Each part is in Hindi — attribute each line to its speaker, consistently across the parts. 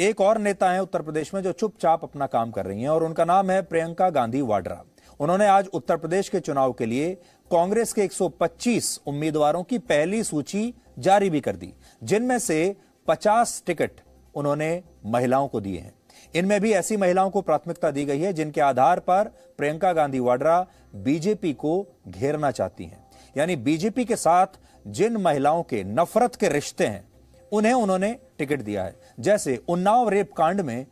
Speaker 1: एक और नेता है उत्तर प्रदेश में जो चुपचाप अपना काम कर रही हैं और उनका नाम है प्रियंका गांधी वाड्रा। उन्होंने आज उत्तर प्रदेश के चुनाव के लिए कांग्रेस के 125 उम्मीदवारों की पहली सूची जारी भी कर दी, जिनमें से 50 टिकट उन्होंने महिलाओं को दिए हैं। इनमें भी ऐसी महिलाओं को प्राथमिकता दी गई है जिनके आधार पर प्रियंका गांधी वाड्रा बीजेपी को घेरना चाहती हैं। यानी बीजेपी के साथ जिन महिलाओं के नफरत के रिश्ते हैं उन्हें उन्होंने टिकट दिया है। जैसे उन्नाव रेप कांड में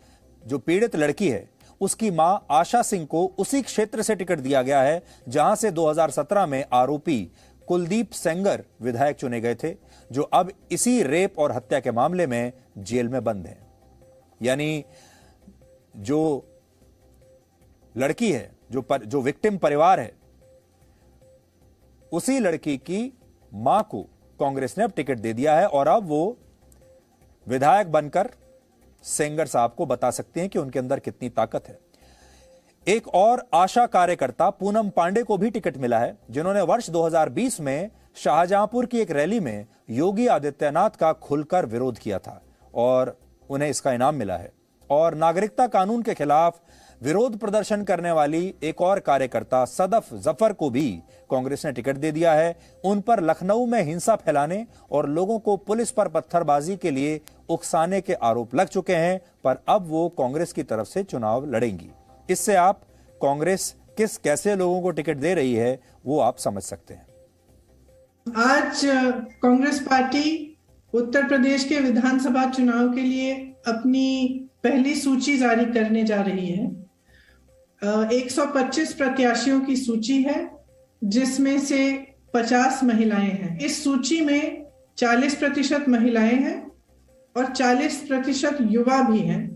Speaker 1: जो पीड़ित लड़की है उसकी मां आशा सिंह को उसी क्षेत्र से टिकट दिया गया है जहां से 2017 में आरोपी कुलदीप सेंगर विधायक चुने गए थे, जो अब इसी रेप और हत्या के मामले में जेल में बंद हैं। यानी जो लड़की है, जो विक्टिम परिवार है, उसी लड़की की मां को कांग्रेस ने अब टिकट दे दिया है और अब वो विधायक बनकर सेंगर साहब को बता सकते हैं कि उनके अंदर कितनी ताकत है। एक और आशा कार्यकर्ता पूनम पांडे को भी टिकट मिला है, जिन्होंने वर्ष 2020 में शाहजहांपुर की एक रैली में योगी आदित्यनाथ का खुलकर विरोध किया था और उन्हें इसका इनाम मिला है। और नागरिकता कानून के खिलाफ विरोध प्रदर्शन करने वाली एक और कार्यकर्ता सदफ जफर को भी कांग्रेस ने टिकट दे दिया है। उन पर लखनऊ में हिंसा फैलाने और लोगों को पुलिस पर पत्थरबाजी के लिए उकसाने के आरोप लग चुके हैं, पर अब वो कांग्रेस की तरफ से चुनाव लड़ेंगी। इससे आप कांग्रेस कैसे लोगों को टिकट दे रही है वो आप समझ सकते हैं।
Speaker 2: आज कांग्रेस पार्टी उत्तर प्रदेश के विधानसभा चुनाव के लिए अपनी पहली सूची जारी करने जा रही है। 125 प्रत्याशियों की सूची है, जिसमें से 50 महिलाएं हैं। इस सूची में 40% महिलाएं हैं और 40% युवा भी हैं।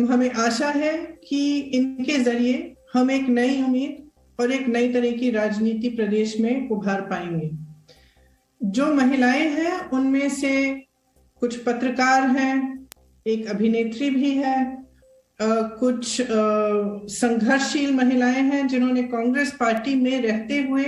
Speaker 2: हमें आशा है कि इनके जरिए हम एक नई उम्मीद और एक नई तरह की राजनीति प्रदेश में उभार पाएंगे। जो महिलाएं हैं उनमें से कुछ पत्रकार हैं, एक अभिनेत्री भी है, कुछ संघर्षशील महिलाएं हैं जिन्होंने कांग्रेस पार्टी में रहते हुए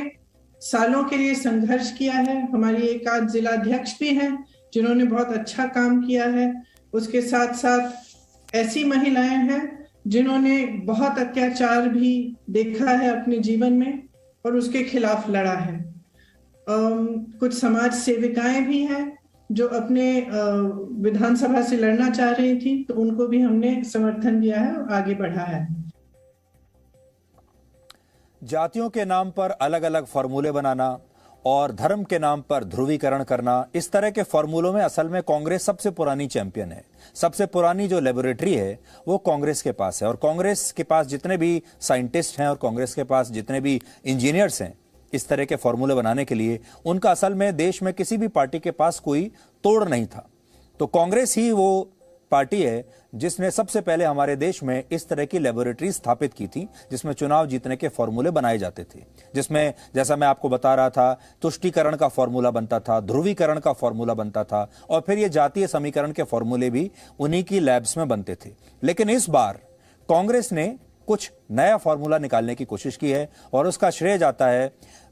Speaker 2: सालों के लिए संघर्ष किया है। हमारी एक आध जिलाध्यक्ष भी हैं जिन्होंने बहुत अच्छा काम किया है। उसके साथ साथ ऐसी महिलाएं हैं जिन्होंने बहुत अत्याचार भी देखा है अपने जीवन में और उसके खिलाफ लड़ा है। कुछ समाज सेविकाएं भी हैं जो अपने विधानसभा से लड़ना चाह रही थी, तो उनको भी हमने समर्थन दिया है और आगे बढ़ा है।
Speaker 1: जातियों के नाम पर अलग अलग फॉर्मूले बनाना और धर्म के नाम पर ध्रुवीकरण करना, इस तरह के फॉर्मूलों में असल में कांग्रेस सबसे पुरानी चैंपियन है। सबसे पुरानी जो लेबोरेटरी है वो कांग्रेस के पास है और कांग्रेस के पास जितने भी साइंटिस्ट हैं और कांग्रेस के पास जितने भी इंजीनियर्स हैं इस तरह के फॉर्मूले बनाने के लिए, उनका असल में देश में किसी भी पार्टी के पास कोई तोड़ नहीं था। तो कांग्रेस ही वो पार्टी है जिसने सबसे पहले हमारे देश में इस तरह की लेबोरेटरी स्थापित की थी, जिसमें चुनाव जीतने के फॉर्मूले बनाए जाते थे, जिसमें जैसा मैं आपको बता रहा था तुष्टीकरण का फॉर्मूला बनता था, ध्रुवीकरण का फॉर्मूला बनता था और फिर ये जातीय समीकरण के फॉर्मूले भी उन्हीं की लैब्स में बनते थे। लेकिन इस बार कांग्रेस ने कुछ नया फॉर्मूला निकालने की कोशिश की है और उसका श्रेय जाता है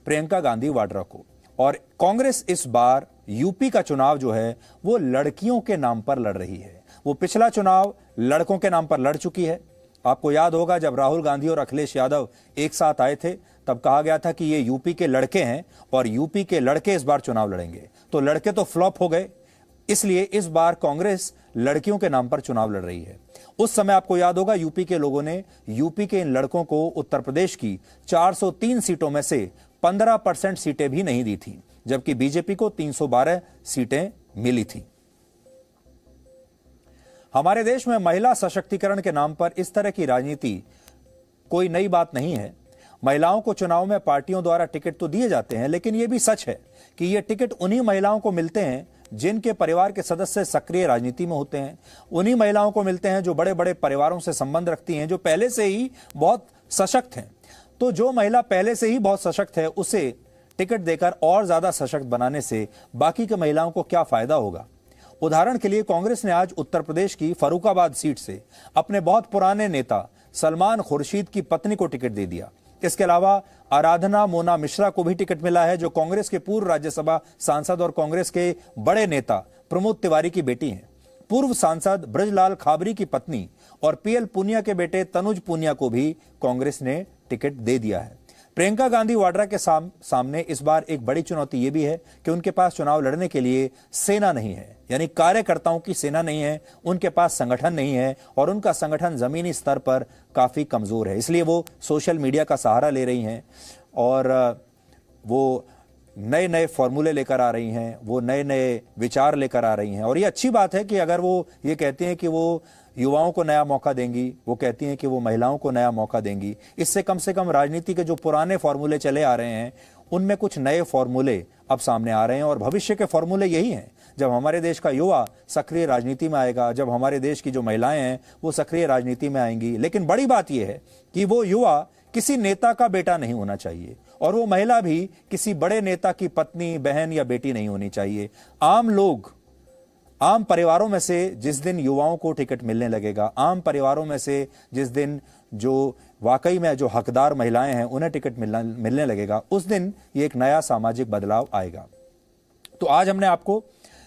Speaker 1: प्रियंका गांधी वाड्रा को। और कांग्रेस इस बार यूपी का चुनाव जो है वो लड़कियों के नाम पर लड़ रही है। वो पिछला चुनाव लड़कों के नाम पर लड़ चुकी है। आपको याद होगा जब राहुल गांधी और अखिलेश यादव एक साथ आए थे तब कहा गया था कि ये यूपी के लड़के हैं और यूपी के लड़के इस बार चुनाव लड़ेंगे। तो लड़के तो फ्लॉप हो गए, इसलिए इस बार कांग्रेस लड़कियों के नाम पर चुनाव लड़ रही है। उस समय आपको याद होगा यूपी के लोगों ने यूपी के इन लड़कों को उत्तर प्रदेश की 403 सीटों में से 15% सीटें भी नहीं दी थी, जबकि बीजेपी को 312 सीटें मिली थी। हमारे देश में महिला सशक्तिकरण के नाम पर इस तरह की राजनीति कोई नई बात नहीं है। महिलाओं को चुनाव में पार्टियों द्वारा टिकट तो दिए जाते हैं, लेकिन यह भी सच है कि ये टिकट उन्हीं महिलाओं को मिलते हैं जिनके परिवार के सदस्य सक्रिय राजनीति में होते हैं। उन्हीं महिलाओं को मिलते हैं जो बड़े बड़े परिवारों से संबंध रखती हैं, जो पहले से ही बहुत सशक्त हैं। तो जो महिला पहले से ही बहुत सशक्त है उसे टिकट देकर और ज्यादा सशक्त बनाने से बाकी के महिलाओं को क्या फायदा होगा। उदाहरण के लिए कांग्रेस ने आज उत्तर प्रदेश की फर्रुखाबाद सीट से अपने बहुत पुराने नेता सलमान खुर्शीद की पत्नी को टिकट दे दिया। इसके अलावा आराधना मोना मिश्रा को भी टिकट मिला है, जो कांग्रेस के पूर्व राज्यसभा सांसद और कांग्रेस के बड़े नेता प्रमोद तिवारी की बेटी हैं। पूर्व सांसद ब्रजलाल खाबरी की पत्नी और पीएल पूनिया के बेटे तनुज पूनिया को भी कांग्रेस ने टिकट दे दिया है। प्रियंका गांधी वाड्रा के सामने इस बार एक बड़ी चुनौती यह भी है कि उनके पास चुनाव लड़ने के लिए सेना नहीं है, यानी कार्यकर्ताओं की सेना नहीं है, उनके पास संगठन नहीं है और उनका संगठन जमीनी स्तर पर काफी कमजोर है। इसलिए वो सोशल मीडिया का सहारा ले रही हैं और वो नए नए फॉर्मूले लेकर आ रही हैं, वो नए नए विचार लेकर आ रही हैं। और ये अच्छी बात है कि अगर वो ये कहती हैं कि वो युवाओं को नया मौका देंगी, वो कहती हैं कि वो महिलाओं को नया मौका देंगी, इससे कम से कम राजनीति के जो पुराने फॉर्मूले चले आ रहे हैं उनमें कुछ नए फॉर्मूले अब सामने आ रहे हैं। और भविष्य के फॉर्मूले यही हैं, जब हमारे देश का युवा सक्रिय राजनीति में आएगा, जब हमारे देश की जो महिलाएं हैं वो सक्रिय राजनीति में आएंगी। लेकिन बड़ी बात यह है कि वो युवा किसी नेता का बेटा नहीं होना चाहिए और वो महिला भी किसी बड़े नेता की पत्नी, बहन या बेटी नहीं होनी चाहिए। आम लोग, आम परिवारों में से जिस दिन युवाओं को टिकट मिलने लगेगा, आम परिवारों में से जिस दिन जो वाकई में जो हकदार महिलाएं हैं उन्हें टिकट मिलने लगेगा, उस दिन ये एक नया सामाजिक बदलाव आएगा। तो आज हमने आपको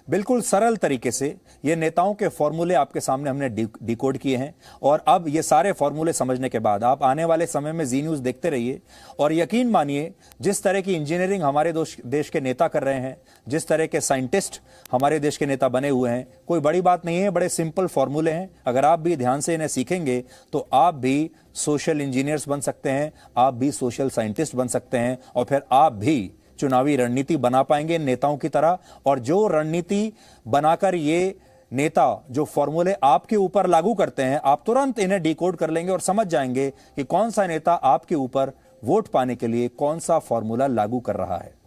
Speaker 1: बिल्कुल सरल तरीके से ये नेताओं के फॉर्मूले आपके सामने हमने डिकोड किए हैं और अब ये सारे फॉर्मूले समझने के बाद आप आने वाले समय में जी न्यूज़ देखते रहिए और यकीन मानिए जिस तरह की इंजीनियरिंग हमारे देश के नेता कर रहे हैं, जिस तरह के साइंटिस्ट हमारे देश के नेता बने हुए हैं, कोई बड़ी बात नहीं है, बड़े सिंपल फॉर्मूले हैं। अगर आप भी ध्यान से इन्हें सीखेंगे तो आप भी सोशल इंजीनियर्स बन सकते हैं, आप भी सोशल साइंटिस्ट बन सकते हैं और फिर आप भी चुनावी रणनीति बना पाएंगे नेताओं की तरह। और जो रणनीति बनाकर ये नेता जो फॉर्मूले आपके ऊपर लागू करते हैं, आप तुरंत इन्हें डिकोड कर लेंगे और समझ जाएंगे कि कौन सा नेता आपके ऊपर वोट पाने के लिए कौन सा फॉर्मूला लागू कर रहा है।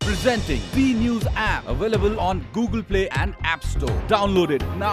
Speaker 3: Presenting B News app, available on Google Play and App Store. Download it now.